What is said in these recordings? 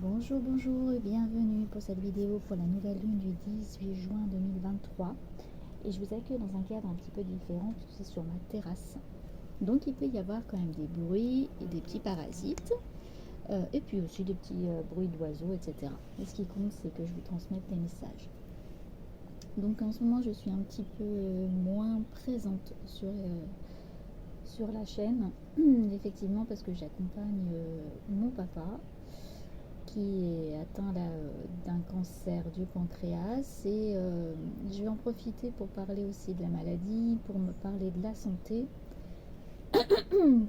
Bonjour, bonjour et bienvenue pour cette vidéo pour la nouvelle lune du 18 juin 2023. Et je vous accueille dans un cadre un petit peu différent puisque c'est sur ma terrasse. Donc il peut y avoir quand même des bruits et des petits parasites. Et puis aussi des petits bruits d'oiseaux, etc. Et ce qui compte, c'est que je vous transmette les messages. Donc en ce moment, je suis un petit peu moins présente sur la chaîne. Effectivement, parce que j'accompagne mon papa qui est atteint d'un cancer du pancréas et je vais en profiter pour parler aussi de la maladie, pour me parler de la santé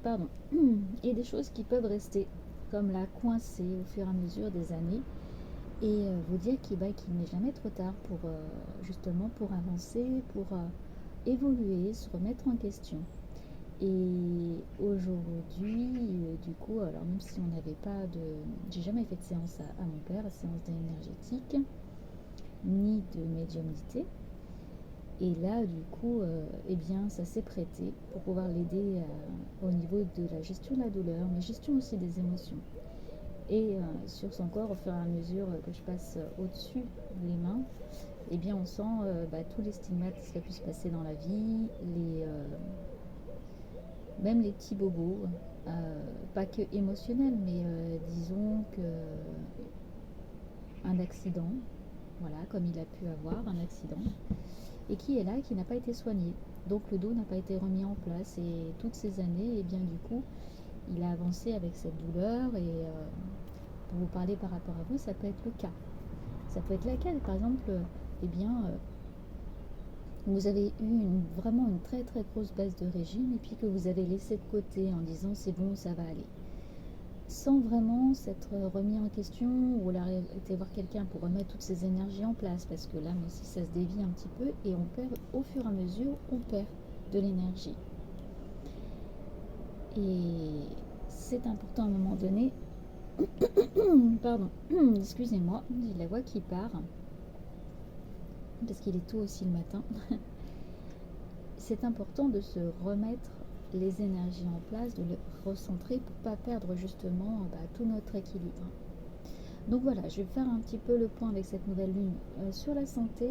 pardon, et des choses qui peuvent rester comme la coincée au fur et à mesure des années et vous dire qu'il n'est jamais trop tard pour justement pour avancer, pour évoluer, se remettre en question. Et aujourd'hui, du coup, alors même si on n'avait pas de... J'ai jamais fait de séance à mon père, séance énergétique, ni de médiumnité. Et là, du coup, eh bien, ça s'est prêté pour pouvoir l'aider au niveau de la gestion de la douleur, mais gestion aussi des émotions. Et sur son corps, au fur et à mesure que je passe au-dessus les mains, eh bien, on sent tous les stigmates qui pu se passer dans la vie, même les petits bobos, pas que émotionnels, mais disons que un accident, voilà, comme il a pu avoir un accident, et qui est là, et qui n'a pas été soigné. Donc le dos n'a pas été remis en place, et toutes ces années, et bien du coup, il a avancé avec cette douleur, et pour vous parler par rapport à vous, ça peut être le cas. Ça peut être laquelle, par exemple, eh bien, vous avez eu vraiment une très très grosse baisse de régime et puis que vous avez laissé de côté en disant c'est bon, ça va aller. Sans vraiment s'être remis en question ou aller été voir quelqu'un pour remettre toutes ces énergies en place parce que là aussi ça se dévie un petit peu et on perd au fur et à mesure, on perd de l'énergie. Et c'est important à un moment donné, pardon, excusez-moi, j'ai la voix qui part parce qu'il est tôt aussi le matin. C'est important de se remettre les énergies en place, de les recentrer pour ne pas perdre justement tout notre équilibre. Donc voilà, je vais faire un petit peu le point avec cette nouvelle lune sur la santé,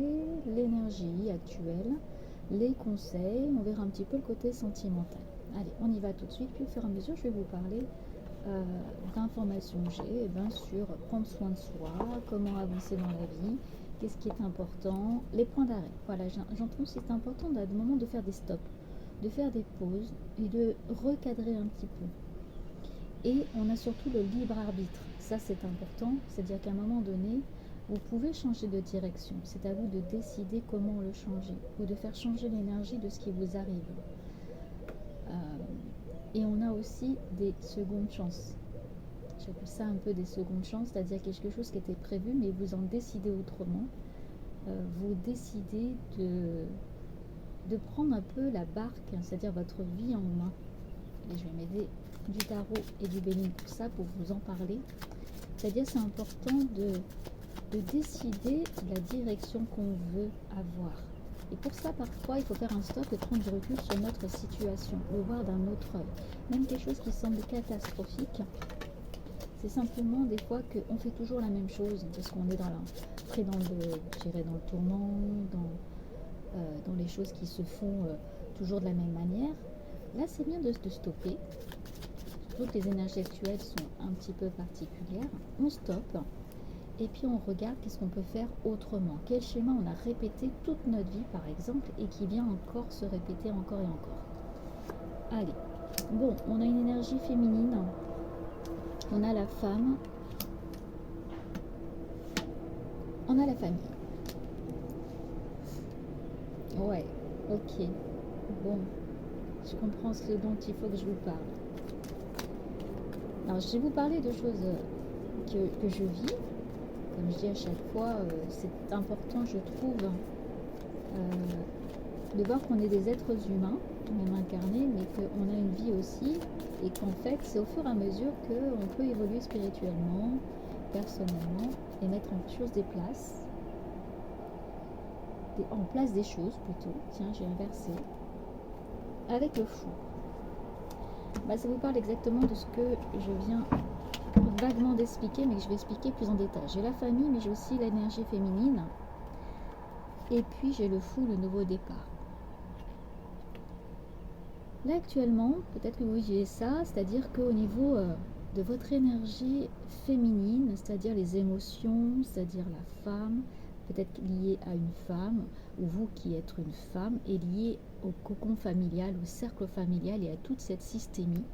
l'énergie actuelle, les conseils, on verra un petit peu le côté sentimental. Allez, on y va tout de suite, puis au fur et à mesure, je vais vous parler d'informations que j'ai sur prendre soin de soi, comment avancer dans la vie, qu'est-ce qui est important, les points d'arrêt. Voilà, j'entends c'est important à des moments de faire des stops, de faire des pauses et de recadrer un petit peu. Et on a surtout le libre arbitre. Ça, c'est important. C'est-à-dire qu'à un moment donné, vous pouvez changer de direction. C'est à vous de décider comment le changer ou de faire changer l'énergie de ce qui vous arrive. Et on a aussi des secondes chances. J'appelle ça un peu des secondes chances, c'est-à-dire quelque chose qui était prévu, mais vous en décidez autrement. Vous décidez de prendre un peu la barque, c'est-à-dire votre vie en main. Et je vais m'aider du tarot et du bénin pour ça, pour vous en parler. C'est-à-dire c'est important de décider la direction qu'on veut avoir. Et pour ça, parfois, il faut faire un stop et prendre du recul sur notre situation, le voir d'un autre œil. Même quelque chose qui semble catastrophique, c'est simplement des fois qu'on fait toujours la même chose, parce qu'on est pris dans le tournant, dans les choses qui se font toujours de la même manière. Là, c'est bien de stopper. Toutes les énergies actuelles sont un petit peu particulières. On stoppe et puis on regarde qu'est-ce qu'on peut faire autrement. Quel schéma on a répété toute notre vie, par exemple, et qui vient encore se répéter encore et encore. Allez, bon, on a une énergie féminine. On a la femme. On a la famille. Ouais, ok. Bon, je comprends ce dont il faut que je vous parle. Alors, je vais vous parler de choses que je vis. Comme je dis à chaque fois, c'est important, je trouve, de voir qu'on est des êtres humains, même incarnés, mais qu'on a une vie aussi, et qu'en fait, c'est au fur et à mesure qu'on peut évoluer spirituellement, personnellement, et mettre en place des choses plutôt. Tiens, j'ai inversé. Avec le fou. Ça vous parle exactement de ce que je viens vaguement d'expliquer, mais que je vais expliquer plus en détail. J'ai la famille, mais j'ai aussi l'énergie féminine. Et puis j'ai le fou, le nouveau départ. Là actuellement, peut-être que vous voyez ça, c'est-à-dire qu'au niveau de votre énergie féminine, c'est-à-dire les émotions, c'est-à-dire la femme, peut-être liée à une femme, ou vous qui êtes une femme, est liée au cocon familial, au cercle familial et à toute cette systémie,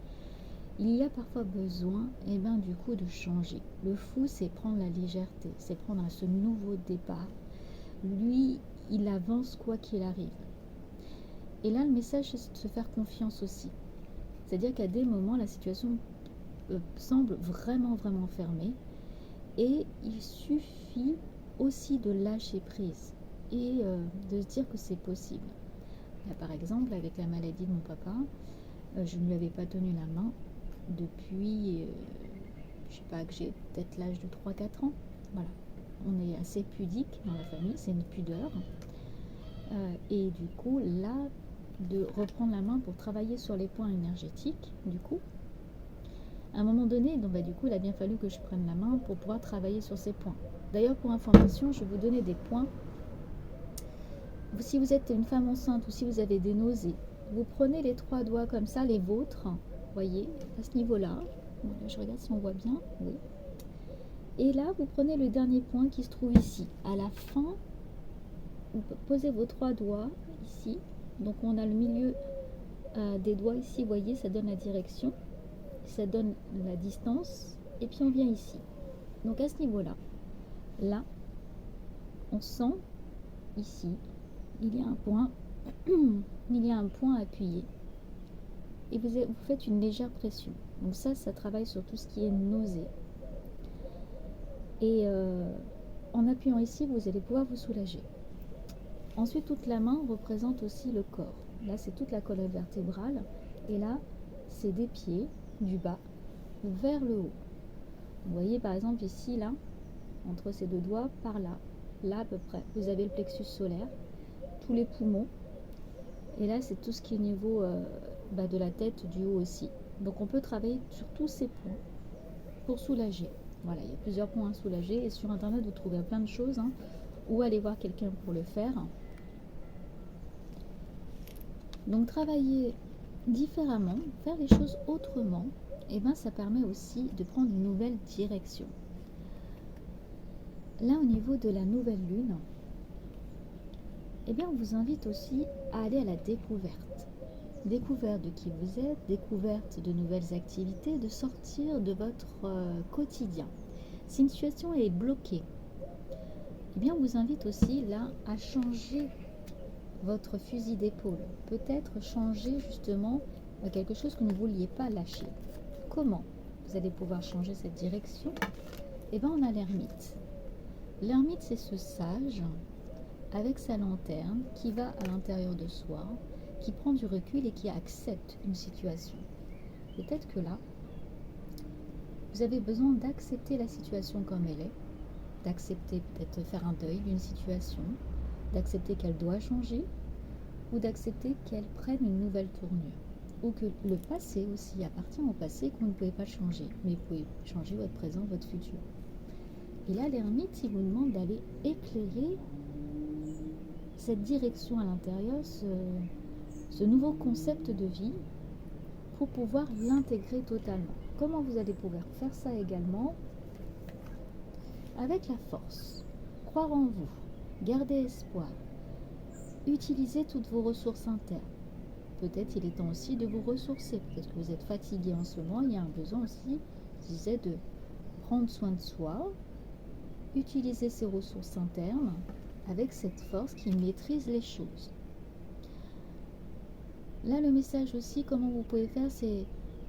il y a parfois besoin, du coup, de changer. Le fou, c'est prendre la légèreté, c'est prendre ce nouveau départ. Lui, il avance quoi qu'il arrive. Et là, le message, c'est de se faire confiance aussi. C'est-à-dire qu'à des moments, la situation semble vraiment, vraiment fermée. Et il suffit aussi de lâcher prise et de se dire que c'est possible. Là, par exemple, avec la maladie de mon papa, je ne lui avais pas tenu la main depuis, je sais pas, que j'ai peut-être l'âge de 3-4 ans. Voilà. On est assez pudique dans la famille, c'est une pudeur. Et du coup, là, de reprendre la main pour travailler sur les points énergétiques, du coup, à un moment donné, donc du coup, il a bien fallu que je prenne la main pour pouvoir travailler sur ces points. D'ailleurs, pour information, je vais vous donner des points. Si vous êtes une femme enceinte ou si vous avez des nausées, vous prenez les 3 doigts comme ça, les vôtres, voyez, à ce niveau-là. Bon, là, je regarde si on voit bien, oui. Et là, vous prenez le dernier point qui se trouve ici. À la fin, vous posez vos 3 doigts ici. Donc, on a le milieu des doigts ici, voyez, ça donne la direction. Ça donne la distance. Et puis, on vient ici. Donc, à ce niveau-là, là, on sent ici, il y a un point, il y a un point appuyé. Et vous faites une légère pression. Donc ça travaille sur tout ce qui est nausée. Et en appuyant ici, vous allez pouvoir vous soulager. Ensuite, toute la main représente aussi le corps. Là, c'est toute la colonne vertébrale. Et là, c'est des pieds, du bas, vers le haut. Vous voyez, par exemple, ici, là, entre ces 2 doigts, par là. Là, à peu près. Vous avez le plexus solaire, tous les poumons. Et là, c'est tout ce qui est au niveau de la tête, du haut aussi. Donc, on peut travailler sur tous ces points pour soulager. Voilà, il y a plusieurs points à soulager. Et sur Internet, vous trouvez plein de choses. Ou aller voir quelqu'un pour le faire. Donc, travailler différemment, faire les choses autrement, ça permet aussi de prendre une nouvelle direction. Là, au niveau de la nouvelle lune, on vous invite aussi à aller à la découverte. Découverte de qui vous êtes, découverte de nouvelles activités, de sortir de votre quotidien. Si une situation est bloquée, on vous invite aussi là à changer votre fusil d'épaule. Peut-être changer justement quelque chose que vous ne vouliez pas lâcher. Comment vous allez pouvoir changer cette direction? On a l'ermite. L'ermite, c'est ce sage avec sa lanterne qui va à l'intérieur de soi, qui prend du recul et qui accepte une situation. Peut-être que là, vous avez besoin d'accepter la situation comme elle est, d'accepter peut-être faire un deuil d'une situation, d'accepter qu'elle doit changer ou d'accepter qu'elle prenne une nouvelle tournure. Ou que le passé aussi appartient au passé, que vous ne pouvez pas changer, mais vous pouvez changer votre présent, votre futur. Et là, l'ermite, il vous demande d'aller éclairer cette direction à l'intérieur, ce nouveau concept de vie, pour pouvoir l'intégrer totalement. Comment vous allez pouvoir faire ça également? Avec la force, croire en vous, garder espoir, utiliser toutes vos ressources internes. Peut-être il est temps aussi de vous ressourcer. Peut-être que vous êtes fatigué en ce moment. Il y a un besoin aussi, je disais, de prendre soin de soi, utiliser ses ressources internes avec cette force qui maîtrise les choses. Là, le message aussi, comment vous pouvez faire, c'est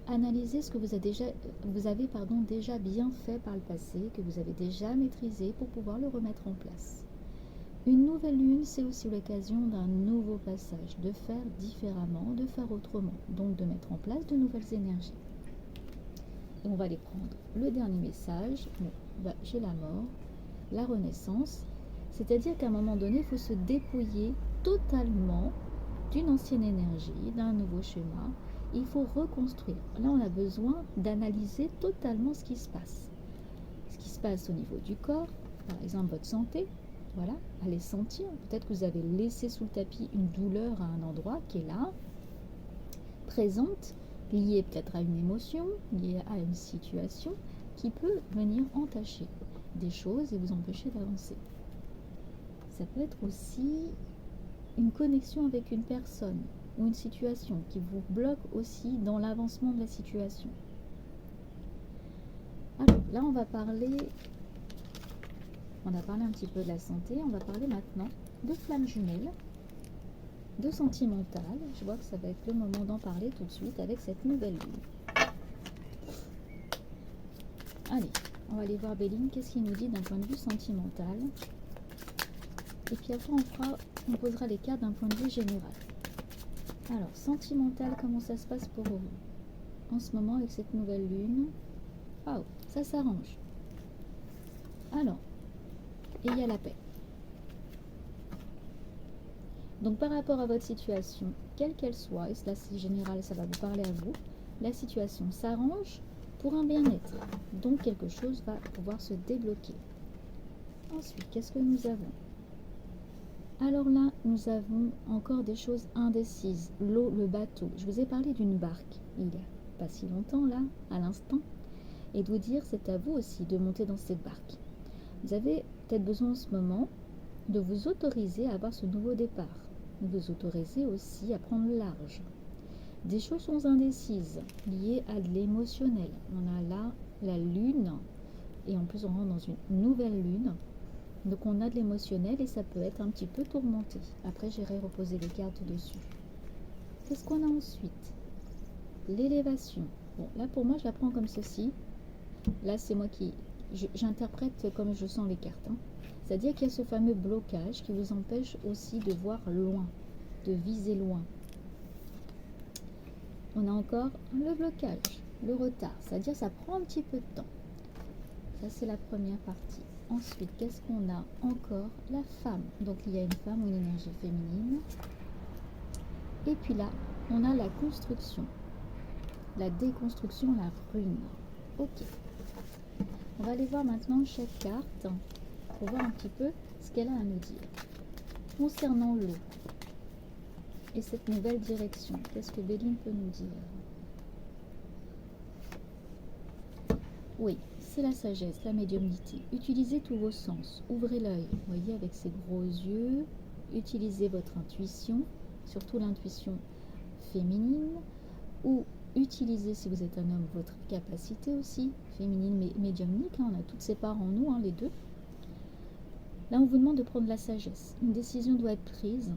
analyser ce que vous avez déjà bien fait par le passé, que vous avez déjà maîtrisé pour pouvoir le remettre en place. Une nouvelle lune, c'est aussi l'occasion d'un nouveau passage, de faire différemment, de faire autrement, donc de mettre en place de nouvelles énergies. Et on va les prendre. Le dernier message, j'ai la mort, la renaissance, c'est-à-dire qu'à un moment donné, il faut se dépouiller totalement d'une ancienne énergie, d'un nouveau schéma, Il faut reconstruire. Là, on a besoin d'analyser totalement ce qui se passe. Ce qui se passe au niveau du corps, par exemple votre santé, voilà, allez sentir. Peut-être que vous avez laissé sous le tapis une douleur à un endroit qui est là, présente, liée peut-être à une émotion, liée à une situation qui peut venir entacher des choses et vous empêcher d'avancer. Ça peut être aussi une connexion avec une personne ou une situation qui vous bloque aussi dans l'avancement de la situation. Alors là, on a parlé un petit peu de la santé, on va parler maintenant de flammes jumelles, de sentimental. Je vois que ça va être le moment d'en parler tout de suite avec cette nouvelle lune. Allez, on va aller voir Béline, qu'est-ce qu'il nous dit d'un point de vue sentimental. Et puis après, on posera les cartes d'un point de vue général. Alors, sentimental, comment ça se passe pour vous en ce moment avec cette nouvelle lune? Oh, ça s'arrange. Alors, et il y a la paix. Donc, par rapport à votre situation, quelle qu'elle soit, et cela c'est général, ça va vous parler à vous, la situation s'arrange pour un bien-être. Donc, quelque chose va pouvoir se débloquer. Ensuite, qu'est-ce que nous avons? Alors là, nous avons encore des choses indécises. L'eau, le bateau. Je vous ai parlé d'une barque il n'y a pas si longtemps, là, à l'instant. Et de vous dire, c'est à vous aussi de monter dans cette barque. Vous avez peut-être besoin en ce moment de vous autoriser à avoir ce nouveau départ. De vous autoriser aussi à prendre le large. Des choses sont indécises, liées à de l'émotionnel. On a là la lune, et en plus on rentre dans une nouvelle lune. Donc on a de l'émotionnel et ça peut être un petit peu tourmenté. Après j'irai reposer les cartes dessus. Qu'est-ce qu'on a ensuite? L'élévation. Bon, là pour moi je la prends comme ceci. Là c'est moi qui... J'interprète comme je sens les cartes. Hein. C'est-à-dire qu'il y a ce fameux blocage qui vous empêche aussi de voir loin, de viser loin. On a encore le blocage, le retard. C'est-à-dire ça prend un petit peu de temps. Ça c'est la première partie. Ensuite, qu'est-ce qu'on a encore? La femme. Donc, il y a une femme ou une énergie féminine. Et puis là, on a la construction. La déconstruction, la ruine. Ok. On va aller voir maintenant chaque carte pour voir un petit peu ce qu'elle a à nous dire. Concernant l'eau et cette nouvelle direction, qu'est-ce que Béline peut nous dire? Oui. C'est la sagesse, la médiumnité. Utilisez tous vos sens. Ouvrez l'œil, voyez, avec ses gros yeux. Utilisez votre intuition, surtout l'intuition féminine. Ou utilisez, si vous êtes un homme, votre capacité aussi, féminine mais médiumnique. Hein, on a toutes ces parts en nous, hein, les deux. Là, on vous demande de prendre la sagesse. Une décision doit être prise.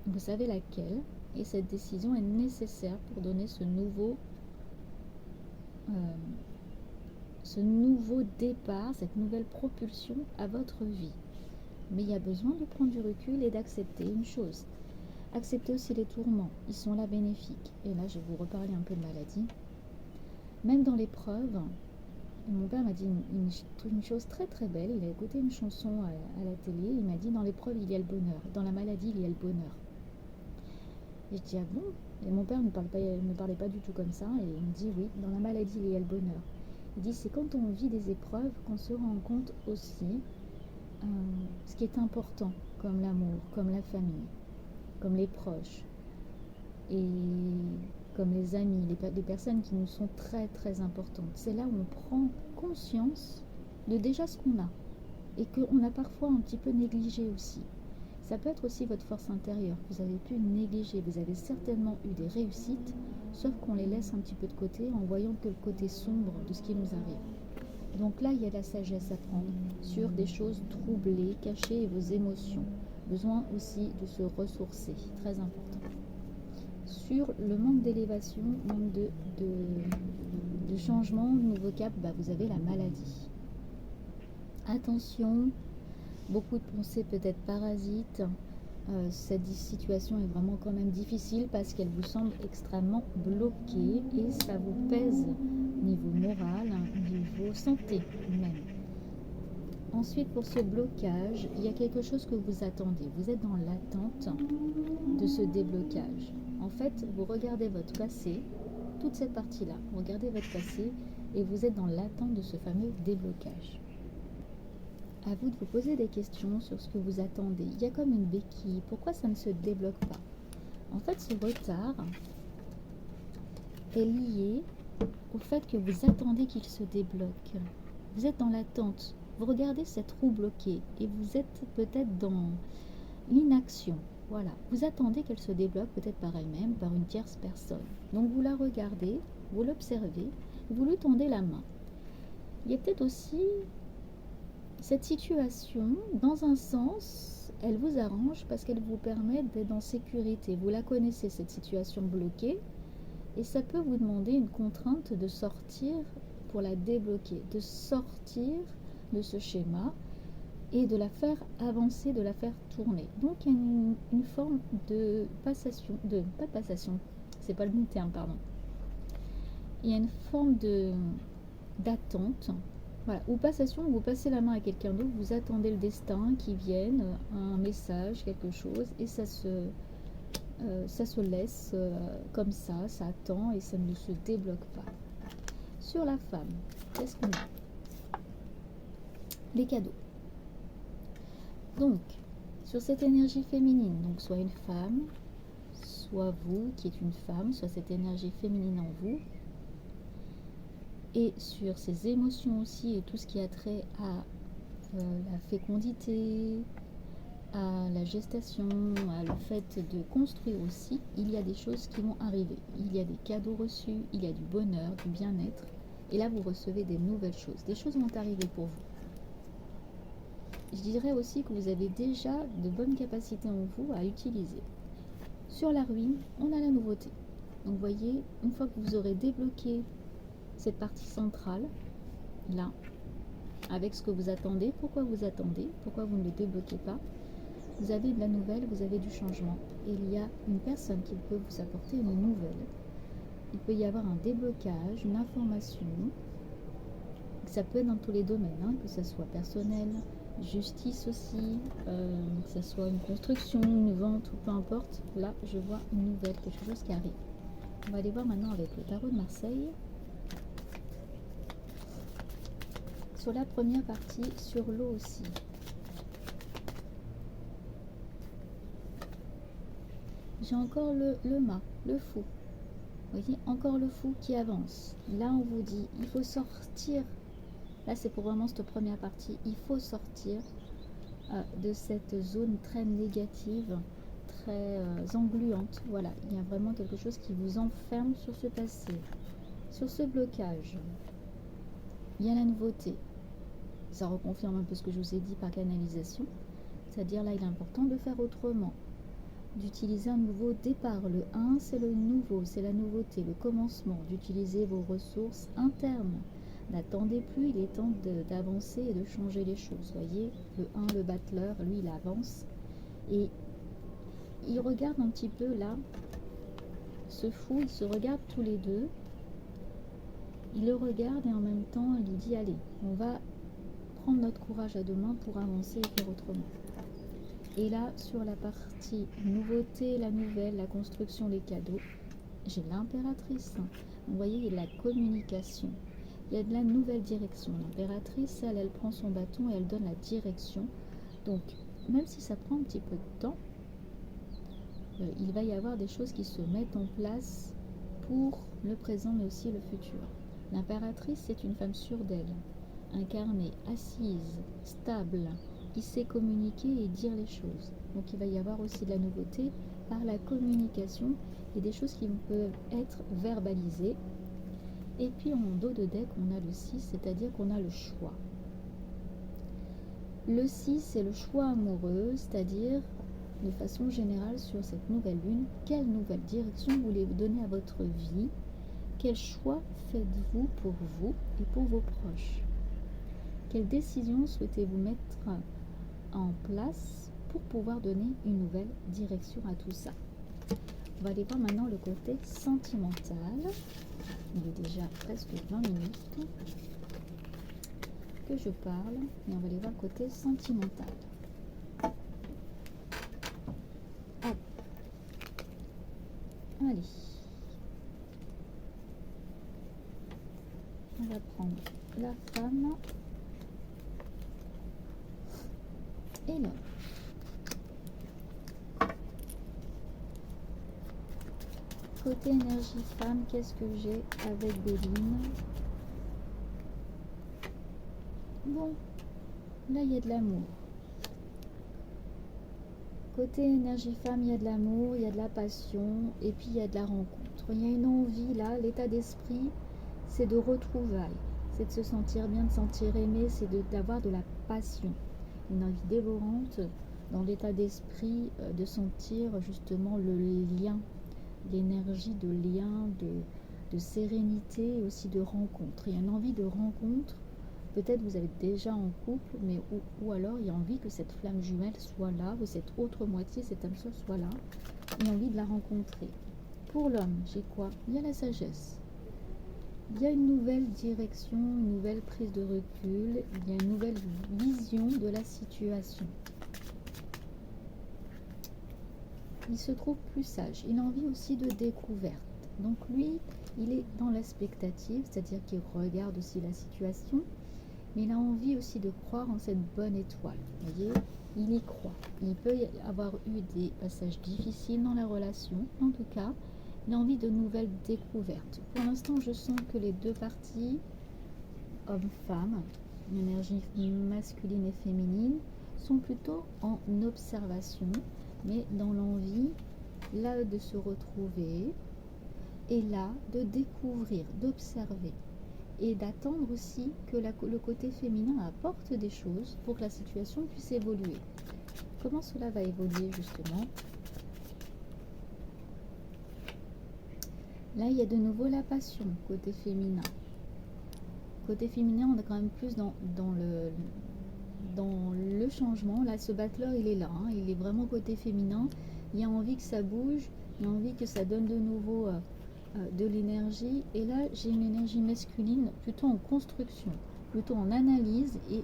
Vous savez laquelle. Et cette décision est nécessaire pour donner ce nouveau départ, cette nouvelle propulsion à votre vie. Mais il y a besoin de prendre du recul et d'accepter une chose. Accepter aussi les tourments, ils sont là bénéfiques. Et là, je vais vous reparler un peu de maladie. Même dans l'épreuve, mon père m'a dit une chose très très belle. Il a écouté une chanson à la télé. Il m'a dit, dans l'épreuve, il y a le bonheur. Dans la maladie, il y a le bonheur. Et je dis, ah bon? Et mon père ne me parlait pas du tout comme ça. Et il me dit, oui, dans la maladie, il y a le bonheur. Il dit, c'est quand on vit des épreuves qu'on se rend compte aussi ce qui est important, comme l'amour, comme la famille, comme les proches, et comme les amis, les personnes qui nous sont très très importantes. C'est là où on prend conscience de déjà ce qu'on a, et qu'on a parfois un petit peu négligé aussi. Ça peut être aussi votre force intérieure, vous avez pu négliger, vous avez certainement eu des réussites, sauf qu'on les laisse un petit peu de côté en voyant que le côté sombre de ce qui nous arrive. Donc là, il y a la sagesse à prendre sur des choses troublées, cachées et vos émotions. Besoin aussi de se ressourcer, très important. Sur le manque d'élévation, manque de changement, de nouveau cap, vous avez la maladie. Attention, beaucoup de pensées peut-être parasites. Cette situation est vraiment quand même difficile parce qu'elle vous semble extrêmement bloquée et ça vous pèse niveau moral, niveau santé même. Ensuite, pour ce blocage, il y a quelque chose que vous attendez. Vous êtes dans l'attente de ce déblocage. En fait, vous regardez votre passé, toute cette partie-là, vous regardez votre passé et vous êtes dans l'attente de ce fameux déblocage. À vous de vous poser des questions sur ce que vous attendez. Il y a comme une béquille. Pourquoi ça ne se débloque pas? En fait, ce retard est lié au fait que vous attendez qu'il se débloque. Vous êtes dans l'attente. Vous regardez cette roue bloquée et vous êtes peut-être dans l'inaction. Voilà. Vous attendez qu'elle se débloque peut-être par elle-même, par une tierce personne. Donc vous la regardez, vous l'observez, vous lui tendez la main. Il y a peut-être aussi cette situation, dans un sens, elle vous arrange parce qu'elle vous permet d'être en sécurité. Vous la connaissez, cette situation bloquée, et ça peut vous demander une contrainte de sortir pour la débloquer, de sortir de ce schéma et de la faire avancer, de la faire tourner. Donc il y a une forme de passation, pas de passation, c'est pas le bon terme, pardon. Il y a une forme d'attente. Voilà, ou passation, vous passez la main à quelqu'un d'autre, vous attendez le destin qui vienne, un message, quelque chose, et ça se laisse comme ça attend et ça ne se débloque pas. Sur la femme, qu'est-ce qu'on a? Les cadeaux. Donc, sur cette énergie féminine, donc soit une femme, soit vous qui êtes une femme, soit cette énergie féminine en vous, et sur ces émotions aussi et tout ce qui a trait à la fécondité, à la gestation, à le fait de construire aussi, il y a des choses qui vont arriver. Il y a des cadeaux reçus, il y a du bonheur, du bien-être, et là vous recevez des nouvelles choses. Des choses vont arriver pour vous. Je dirais aussi que vous avez déjà de bonnes capacités en vous à utiliser. Sur la ruine, on a la nouveauté. Donc vous voyez, une fois que vous aurez débloqué cette partie centrale, là, avec ce que vous attendez, pourquoi vous ne le débloquez pas, vous avez de la nouvelle, vous avez du changement. Et il y a une personne qui peut vous apporter une nouvelle. Il peut y avoir un déblocage, une information. Ça peut être dans tous les domaines, hein, que ce soit personnel, justice aussi, que ce soit une construction, une vente ou peu importe. Là, je vois une nouvelle, quelque chose qui arrive. On va aller voir maintenant avec le tarot de Marseille. Sur la première partie, sur l'eau aussi. J'ai encore le mât, le fou. Vous voyez, encore le fou qui avance. Là, on vous dit, il faut sortir. Là, c'est pour vraiment cette première partie. Il faut sortir de cette zone très négative, très engluante. Voilà, il y a vraiment quelque chose qui vous enferme sur ce passé, sur ce blocage. Il y a la nouveauté. Ça reconfirme un peu ce que je vous ai dit par canalisation. C'est-à-dire, là, il est important de faire autrement, d'utiliser un nouveau départ. Le 1, c'est le nouveau, c'est la nouveauté, le commencement, d'utiliser vos ressources internes. N'attendez plus, il est temps d'avancer et de changer les choses. Voyez, le 1, le battleur, lui, il avance et il regarde un petit peu là, ce fou, ils se regardent tous les deux. Il le regarde et en même temps, il lui dit, allez, on va prendre notre courage à deux mains pour avancer et faire autrement. Et là, sur la partie nouveauté, la nouvelle, la construction, les cadeaux, j'ai l'impératrice. Vous voyez, il y a de la communication. Il y a de la nouvelle direction. L'impératrice, elle prend son bâton et elle donne la direction. Donc, même si ça prend un petit peu de temps, il va y avoir des choses qui se mettent en place pour le présent, mais aussi le futur. L'impératrice, c'est une femme sûre d'elle, incarnée, assise, stable, qui sait communiquer et dire les choses. Donc il va y avoir aussi de la nouveauté par la communication et des choses qui peuvent être verbalisées. Et puis en dos de deck, on a le 6, c'est-à-dire qu'on a le choix. Le 6, c'est le choix amoureux, c'est-à-dire de façon générale sur cette nouvelle lune, quelle nouvelle direction voulez-vous donner à votre vie? Quel choix faites-vous pour vous et pour vos proches? Quelle décision souhaitez-vous mettre en place pour pouvoir donner une nouvelle direction à tout ça? On va aller voir maintenant le côté sentimental. Il est déjà presque 20 minutes. que je parle, et on va aller voir le côté sentimental. Hop. Allez. On va prendre la femme et l'homme. Côté énergie femme, qu'est-ce que j'ai avec Béline? Bon, là il y a de l'amour. Côté énergie femme, il y a de l'amour, il y a de la passion, et puis il y a de la rencontre. Il y a une envie là, l'état d'esprit, c'est de retrouvailles, c'est de se sentir bien, de se sentir aimé, c'est d'avoir de la passion. Une envie dévorante dans l'état d'esprit, de sentir justement le lien, l'énergie de lien, de sérénité et aussi de rencontre. Il y a une envie de rencontre. Peut-être vous êtes déjà en couple, mais ou alors il y a envie que cette flamme jumelle soit là, ou cette autre moitié, cette âme sœur soit là. Il y a envie de la rencontrer. Pour l'homme, j'ai quoi? Il y a la sagesse. Il y a une nouvelle direction, une nouvelle prise de recul, il y a une nouvelle vision de la situation. Il se trouve plus sage. Il a envie aussi de découverte. Donc lui, il est dans l'expectative, c'est-à-dire qu'il regarde aussi la situation, mais il a envie aussi de croire en cette bonne étoile. Vous voyez, il y croit. Il peut y avoir eu des passages difficiles dans la relation. En tout cas, il a envie de nouvelles découvertes. Pour l'instant, je sens que les deux parties, homme-femme, une énergie masculine et féminine, sont plutôt en observation, mais dans l'envie, là, de se retrouver, et là, de découvrir, d'observer, et d'attendre aussi que le côté féminin apporte des choses pour que la situation puisse évoluer. Comment cela va évoluer, justement? Là, il y a de nouveau la passion, côté féminin. Côté féminin, on est quand même plus dans le changement. Là, ce battleur, il est là. Hein, il est vraiment côté féminin. Il y a envie que ça bouge. Il y a envie que ça donne de nouveau de l'énergie. Et là, j'ai une énergie masculine plutôt en construction, plutôt en analyse. Et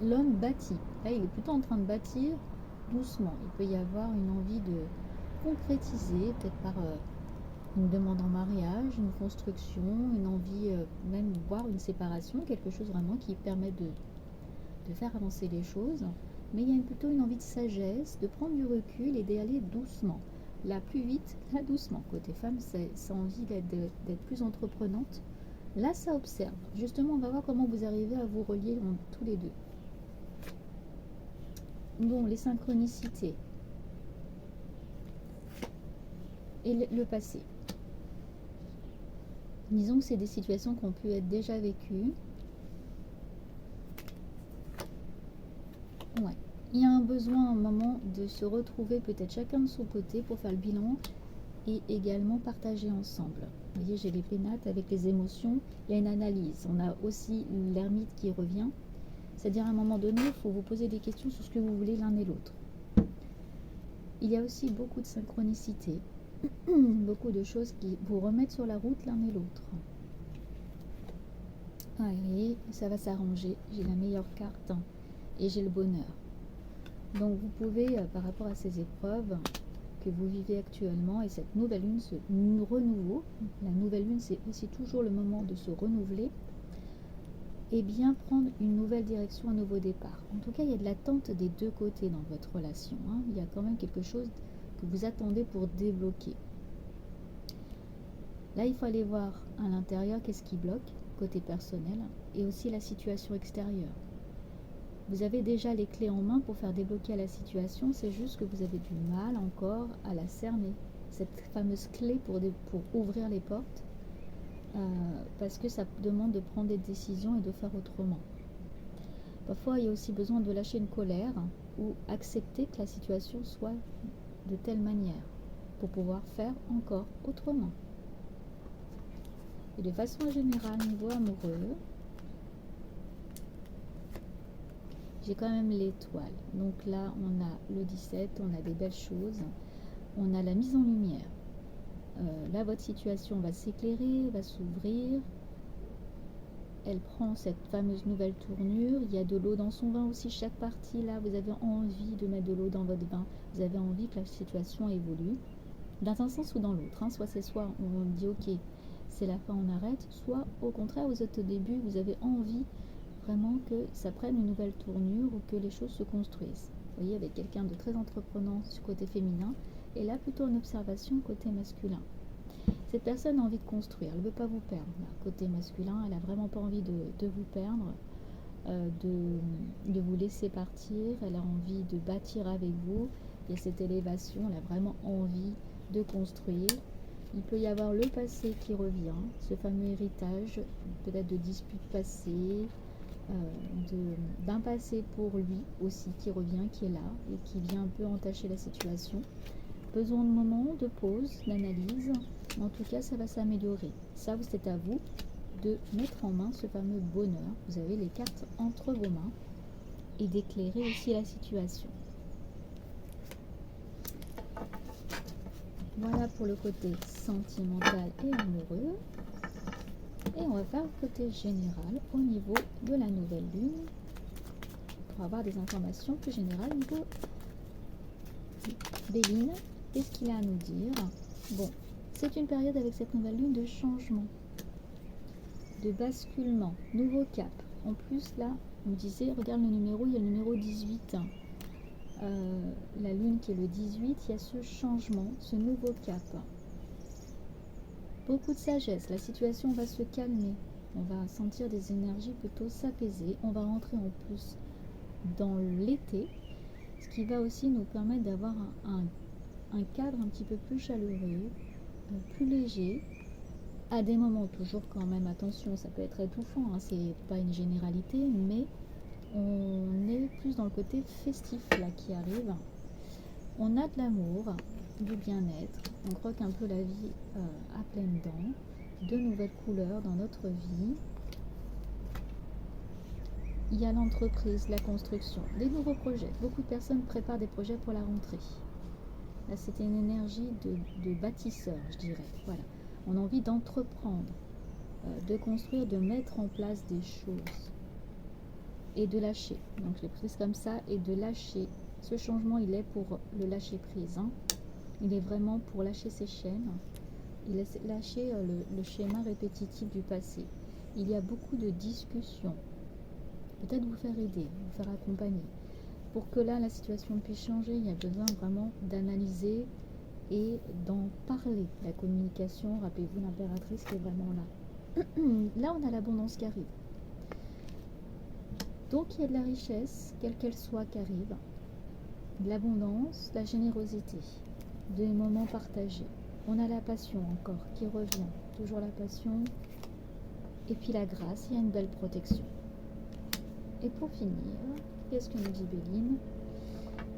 l'homme bâtit. Là, il est plutôt en train de bâtir doucement. Il peut y avoir une envie de concrétiser, peut-être par... une demande en mariage, une construction, une envie, même voire une séparation, quelque chose vraiment qui permet de faire avancer les choses. Mais il y a plutôt une envie de sagesse, de prendre du recul et d'aller doucement. Là plus vite, là doucement. Côté femme, c'est envie d'être plus entreprenante. Là, ça observe. Justement, on va voir comment vous arrivez à vous relier tous les deux. Bon, les synchronicités. Et le passé. Disons que c'est des situations qui ont pu être déjà vécues. Ouais. Il y a un besoin à un moment de se retrouver peut-être chacun de son côté pour faire le bilan et également partager ensemble. Vous voyez, j'ai les pénates avec les émotions. Il y a une analyse. On a aussi l'ermite qui revient. C'est-à-dire à un moment donné, il faut vous poser des questions sur ce que vous voulez l'un et l'autre. Il y a aussi beaucoup de synchronicité. Beaucoup de choses qui vous remettent sur la route l'un et l'autre. Allez, ça va s'arranger. J'ai la meilleure carte et j'ai le bonheur. Donc vous pouvez, par rapport à ces épreuves que vous vivez actuellement et cette nouvelle lune, ce renouveau, la nouvelle lune c'est aussi toujours le moment de se renouveler, et bien prendre une nouvelle direction, un nouveau départ. En tout cas, il y a de l'attente des deux côtés dans votre relation. Hein. Il y a quand même quelque chose que vous attendez pour débloquer. Là, il faut aller voir à l'intérieur qu'est-ce qui bloque, côté personnel, et aussi la situation extérieure. Vous avez déjà les clés en main pour faire débloquer la situation, c'est juste que vous avez du mal encore à la cerner. Cette fameuse clé pour ouvrir les portes, parce que ça demande de prendre des décisions et de faire autrement. Parfois, il y a aussi besoin de lâcher une colère ou accepter que la situation soit de telle manière pour pouvoir faire encore autrement. Et de façon générale, niveau amoureux, j'ai quand même l'étoile. Donc là, on a le 17, on a des belles choses, on a la mise en lumière. Là, votre situation va s'éclairer, va s'ouvrir. elle prend cette fameuse nouvelle tournure. Il y a de l'eau dans son vin aussi. Chaque partie là, vous avez envie de mettre de l'eau dans votre vin. Vous avez envie que la situation évolue dans un sens ou dans l'autre. Soit c'est soit on dit ok, c'est la fin, on arrête. Soit au contraire, vous êtes au début, vous avez envie vraiment que ça prenne une nouvelle tournure ou que les choses se construisent. Vous voyez, avec quelqu'un de très entreprenant du côté féminin, et là plutôt une observation côté masculin. Cette personne a envie de construire, elle ne veut pas vous perdre. Côté masculin, elle n'a vraiment pas envie de vous perdre, de vous laisser partir, elle a envie de bâtir avec vous. Il y a cette élévation, elle a vraiment envie de construire. Il peut y avoir le passé qui revient, ce fameux héritage, peut-être de disputes passées, d'un passé pour lui aussi qui revient, qui est là et qui vient un peu entacher la situation. Besoin de moments de pause, d'analyse. En tout cas, ça va s'améliorer. Ça, c'est à vous de mettre en main ce fameux bonheur. Vous avez les cartes entre vos mains et d'éclairer aussi la situation. Voilà pour le côté sentimental et amoureux. Et on va faire le côté général au niveau de la nouvelle lune pour avoir des informations plus générales au niveau Béline. Qu'est-ce qu'il a à nous dire? Bon, c'est une période avec cette nouvelle lune de changement, de basculement, nouveau cap. En plus, là, on me disait, regarde le numéro, il y a le numéro 18. La lune qui est le 18, il y a ce changement, ce nouveau cap. Beaucoup de sagesse, la situation va se calmer. On va sentir des énergies plutôt s'apaiser. On va rentrer en plus dans l'été, ce qui va aussi nous permettre d'avoir un cadre un petit peu plus chaleureux, plus léger, à des moments toujours quand même, attention, ça peut être étouffant, hein, c'est pas une généralité, mais on est plus dans le côté festif là qui arrive. On a de l'amour, du bien-être, on croque un peu la vie à pleines dents, de nouvelles couleurs dans notre vie. Il y a l'entreprise, la construction, des nouveaux projets. Beaucoup de personnes préparent des projets pour la rentrée. Là, c'était une énergie de bâtisseur, je dirais. Voilà. On a envie d'entreprendre, de construire, de mettre en place des choses et de lâcher. Donc, je l'ai prise comme ça et de lâcher. Ce changement, il est pour le lâcher prise. Hein. Il est vraiment pour lâcher ses chaînes. Il est lâcher le schéma répétitif du passé. Il y a beaucoup de discussions. Peut-être vous faire aider, vous faire accompagner. Pour que là, la situation puisse changer, il y a besoin vraiment d'analyser et d'en parler. La communication, rappelez-vous l'impératrice qui est vraiment là. Là, on a l'abondance qui arrive. Donc, il y a de la richesse, quelle qu'elle soit, qui arrive. De l'abondance, la générosité, des moments partagés. On a la passion encore qui revient. Toujours la passion. Et puis la grâce, il y a une belle protection. Et pour finir, qu'est-ce que nous dit Béline?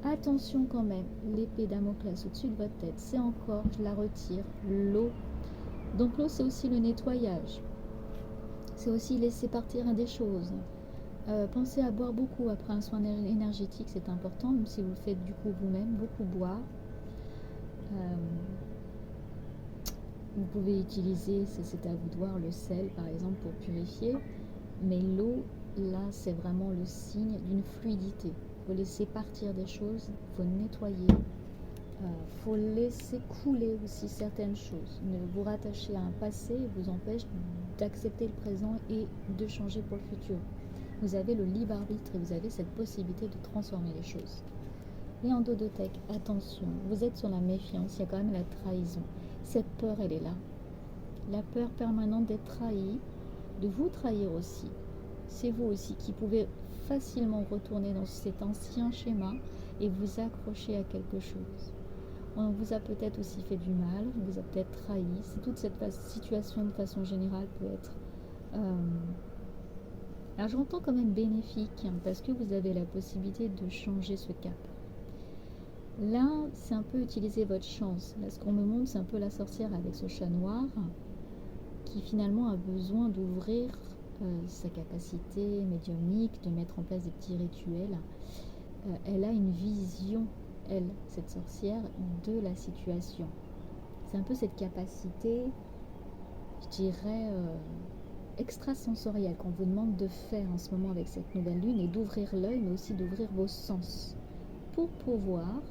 Attention quand même, l'épée Damoclès au-dessus de votre tête, c'est encore, je la retire, l'eau. Donc l'eau, c'est aussi le nettoyage. C'est aussi laisser partir des choses. Pensez à boire beaucoup après un soin énergétique, c'est important, même si vous le faites du coup vous-même, beaucoup boire. Vous pouvez utiliser, c'est à vous de voir, le sel par exemple pour purifier, mais l'eau, là, c'est vraiment le signe d'une fluidité. Il faut laisser partir des choses, il faut nettoyer, il faut laisser couler aussi certaines choses. Ne vous rattacher à un passé vous empêche d'accepter le présent et de changer pour le futur. Vous avez le libre arbitre et vous avez cette possibilité de transformer les choses. Et en dodothèque, attention, vous êtes sur la méfiance, il y a quand même la trahison. Cette peur, elle est là. La peur permanente d'être trahi, de vous trahir aussi. C'est vous aussi qui pouvez facilement retourner dans cet ancien schéma et vous accrocher à quelque chose. On vous a peut-être aussi fait du mal, on vous a peut-être trahi. Toute cette situation de façon générale peut être... Alors j'entends quand même bénéfique, hein, parce que vous avez la possibilité de changer ce cap. Là, c'est un peu utiliser votre chance. Là, ce qu'on me montre, c'est un peu la sorcière avec ce chat noir qui finalement a besoin d'ouvrir sa capacité médiumnique, de mettre en place des petits rituels. Elle a une vision, elle, cette sorcière, de la situation. C'est un peu cette capacité, je dirais, extrasensoriel qu'on vous demande de faire en ce moment avec cette nouvelle lune est d'ouvrir l'œil, mais aussi d'ouvrir vos sens pour pouvoir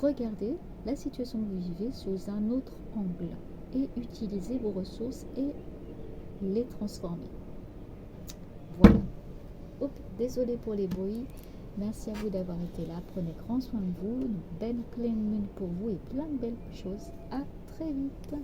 regarder la situation que vous vivez sous un autre angle et utiliser vos ressources et les transformer. Voilà. Oups, désolé pour les bruits. Merci à vous d'avoir été là. Prenez grand soin de vous. Une belle pleine lune pour vous et plein de belles choses. À très vite.